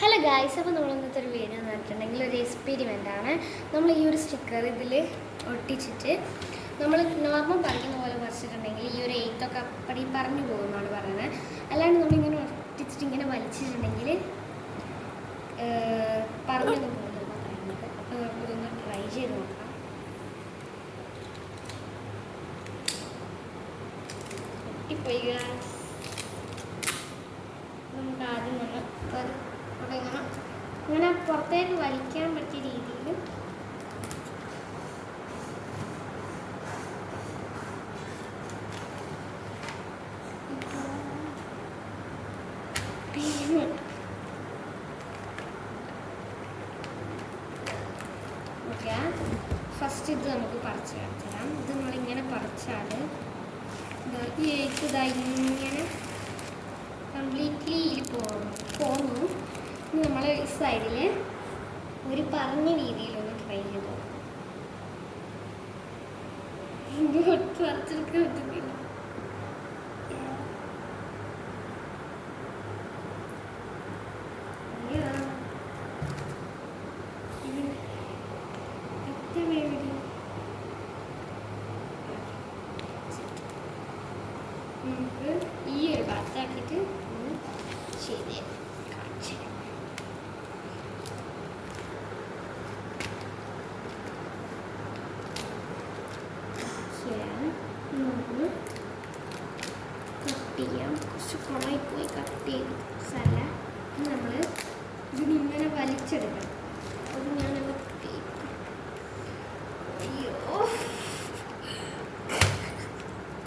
Hello guys, അപ്പോൾ നമ്മൾ ഇന്നത്തെ ഒരു വീഡിയോ എന്ന് പറഞ്ഞിട്ടുണ്ടെങ്കിൽ ഒരു എക്സ്പെരിമെൻ്റാണ്. നമ്മൾ ഈ ഒരു സ്റ്റിക്കർ ഇതിൽ ഒട്ടിച്ചിട്ട് നമ്മൾ നോർമൽ പറയുന്ന പോലെ വരച്ചിട്ടുണ്ടെങ്കിൽ ഈ ഒരു എയ്ത്തൊക്കെ അപ്പടി പറഞ്ഞു പോകുമെന്നാണ് പറയുന്നത്. അല്ലാണ്ട് നമ്മളിങ്ങനെ ഒട്ടിച്ചിട്ട് ഇങ്ങനെ വലിച്ചിട്ടുണ്ടെങ്കിൽ പറഞ്ഞൊന്നും പോകുന്നില്ല പറയുന്നത്. അപ്പോൾ നമുക്കിതൊന്ന് ട്രൈ ചെയ്ത് നോക്കാം. ഒട്ടിപ്പോയി ഗായ്സ്. നമുക്ക് ആദ്യം ഒന്ന് ഇങ്ങനെ പുറത്തേക്ക് വലിക്കാൻ പറ്റിയ രീതിയിൽ ഫസ്റ്റ് ഇത് നമുക്ക് പറിച്ച് കാണിച്ചുതരാം. ഇത് നമ്മളിങ്ങനെ പറിച്ചാൽ ഈ എഴുത്ത് ഇങ്ങനെ കംപ്ലീറ്റ്ലി പോന്നു. ഇനി നമ്മൾ ഈ സൈഡിൽ ഒരു പറഞ്ഞ രീതിയിലൊന്ന് ട്രൈ ചെയ്തു. പറിച്ചെടുക്കാൻ പറ്റുന്നില്ല. നമുക്ക് ഈ ഒരു ഭാഗത്താക്കിയിട്ട് ഒന്ന് ചെയ്ത് കാണിച്ചു തരാം. നമുക്ക് കട്ട് ചെയ്യാം. കുറച്ച് കുളമായി പോയി കട്ട് ചെയ്ത് സ്ഥല നമ്മൾ ഇതിനിങ്ങനെ വലിച്ചെടുക്കണം. അത് ഞാനത്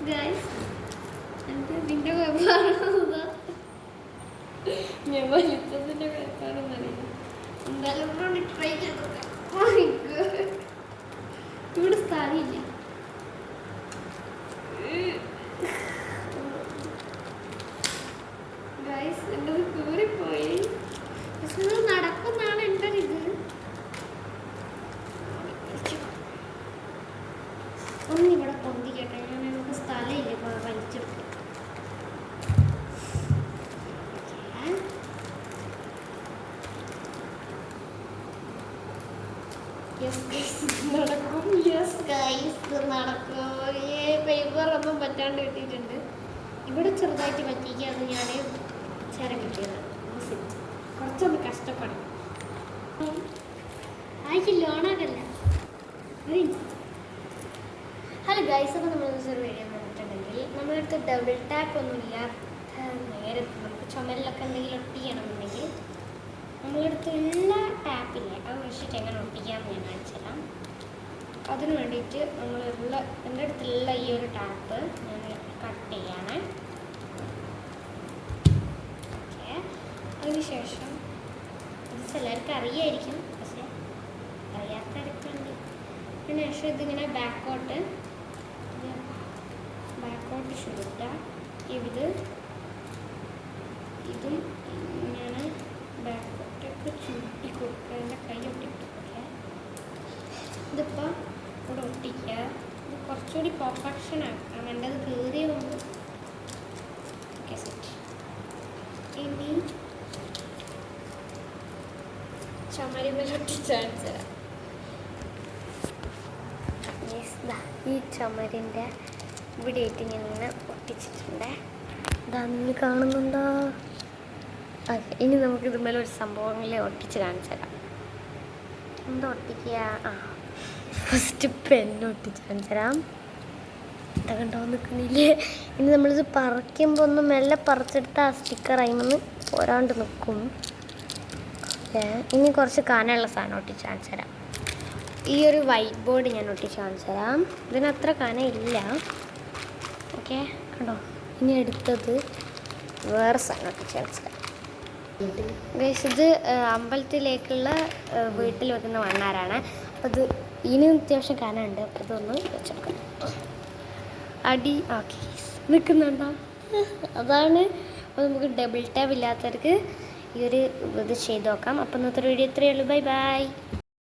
ഗൈസ്, എനിക്ക് ഇതിൻ്റെ കുഴപ്പമാണോ ഞാൻ വലിച്ചതിൻ്റെ കുഴപ്പമാണെന്ന് അറിയില്ല. എന്തായാലും ഇവിടെ ട്രൈ ചെയ്തോട്ടെ. ഇവിടെ സ്ഥലമില്ല. ഗൈസ്, എൻ്റെ കീറിപ്പോയി. പക്ഷെ ഇത് നടക്കുന്നാണ് എൻ്റെ ഇത്. ഒന്നിവിടെ പൊന്തിക്കട്ടെ. ഞാൻ നമുക്ക് സ്ഥലമില്ല വലിച്ചെടുക്കും. നടക്കും. യെസ് ഗൈസ്, നടക്കും. പേപ്പർ ഒന്നും പറ്റാണ്ട് കിട്ടിയിട്ടുണ്ട്. ഇവിടെ ചെറുതായിട്ട് പറ്റിക്കാന്ന് ഞാൻ ചേരം കിട്ടിയതാണ്. കുറച്ചൊന്ന് കഷ്ടപ്പെടണം. ആയിക്കില്ല, ഓണാകല്ല. ഹലോ ഗൈസ്, അപ്പോൾ നമ്മൾ ഒരു വീഡിയോ കണ്ടിട്ടുണ്ടെങ്കിൽ നമ്മളടുത്ത് ഡബിൾ ടാപ്പ് ഒന്നും ഇല്ലാത്ത നേരത്ത് നമുക്ക് ചുമലിലൊക്കെ എന്തെങ്കിലും ഒട്ടിക്കണമെന്നുണ്ടെങ്കിൽ നമ്മളടുത്തുള്ള ടാപ്പില്ലേ അത് വെച്ചിട്ട് എങ്ങനെ ഒട്ടിക്കാമെന്ന് ഞാൻ കാണിച്ചു തരാം. അതിന് വേണ്ടിയിട്ട് എൻ്റെ അടുത്തുള്ള ഈ ഒരു ടാപ്പ് ഞാൻ കട്ട് ചെയ്യാണ്. ഓക്കെ, അതിനുശേഷം ഇത് ചിലർക്ക് അറിയായിരിക്കും, പക്ഷെ അറിയാത്തവർക്കുണ്ട്. അതിനുശേഷം ഇതിങ്ങനെ ബാക്കോട്ട് ചുരുട്ടുക. ഇതും ഇങ്ങനെ ബാക്കോട്ടൊക്കെ ചുരുട്ടി കൊടുക്കുക. എൻ്റെ കൈ ഒട്ടിട്ട്. ഓക്കെ, ഇതിപ്പോൾ ഇവിടെ ഒട്ടിക്കുക. ഇത് കുറച്ചുകൂടി പെർഫെക്ഷൻ ആക്കാം. എൻ്റെ അത് കയറിയ കൊണ്ട്. Okay, set. ഇനി ചുമരിമേലൊട്ടിച്ചാണ് ഈ ചുമരിൻ്റെ ഇവിടെ ആയിട്ട് ഞാൻ ഇങ്ങനെ ഒട്ടിച്ചിട്ടുണ്ട്. ഇതാ, നിങ്ങൾ കാണുന്നുണ്ടോ? ഓക്കെ, ഇനി നമുക്ക് ഇതുപോലെ ഒരു സംഭവങ്ങളിൽ ഒട്ടിച്ച് കാണിച്ചു തരാം. എന്താ ഒട്ടിക്കുക? ഫസ്റ്റ് പെന്ന് ഒട്ടിച്ച് കാണിച്ചു തരാം. ഇതാ, കണ്ടോ നിൽക്കുന്നില്ലേ? ഇനി നമ്മളിത് പറിക്കുമ്പോൾ ഒന്ന് മെല്ലെ പറിച്ചെടുത്ത് ആ സ്റ്റിക്കർ അതിമൊന്ന് പോരാണ്ട് നിൽക്കും. ഓക്കെ, ഇനി കുറച്ച് കനമുള്ള സാധനം ഒട്ടിച്ച് കാണിച്ചു തരാം. ഈ ഒരു വൈറ്റ് ബോർഡ് ഞാൻ ഒട്ടിച്ച് കാണിച്ചു തരാം. ഇതിനത്ര കന ഇല്ല. ഓക്കെ, കണ്ടോ? ഇനി എടുത്തത് വേറെ സാധനം ഒട്ടിച്ച് കാണിച്ചു തരാം. ഇത് അമ്പലത്തിലേക്കുള്ള വീട്ടിൽ വെക്കുന്ന മണ്ണാരാണ്. അത് ഇനി അത്യാവശ്യം കനമുണ്ട്. അപ്പോൾ ഇതൊന്ന് വെച്ചെടുക്കണം. അടി ഓക്കെ നിൽക്കുന്നുണ്ടോ? അതാണ്. അപ്പോൾ നമുക്ക് ഡബിൾ ടാപ്പ് ഇല്ലാത്തവർക്ക് ഈ ഒരു ഇത് ചെയ്ത് നോക്കാം. അപ്പോൾ ഇന്നത്തെ വീഡിയോ ഇത്രയേ ഉള്ളൂ. Bye bye.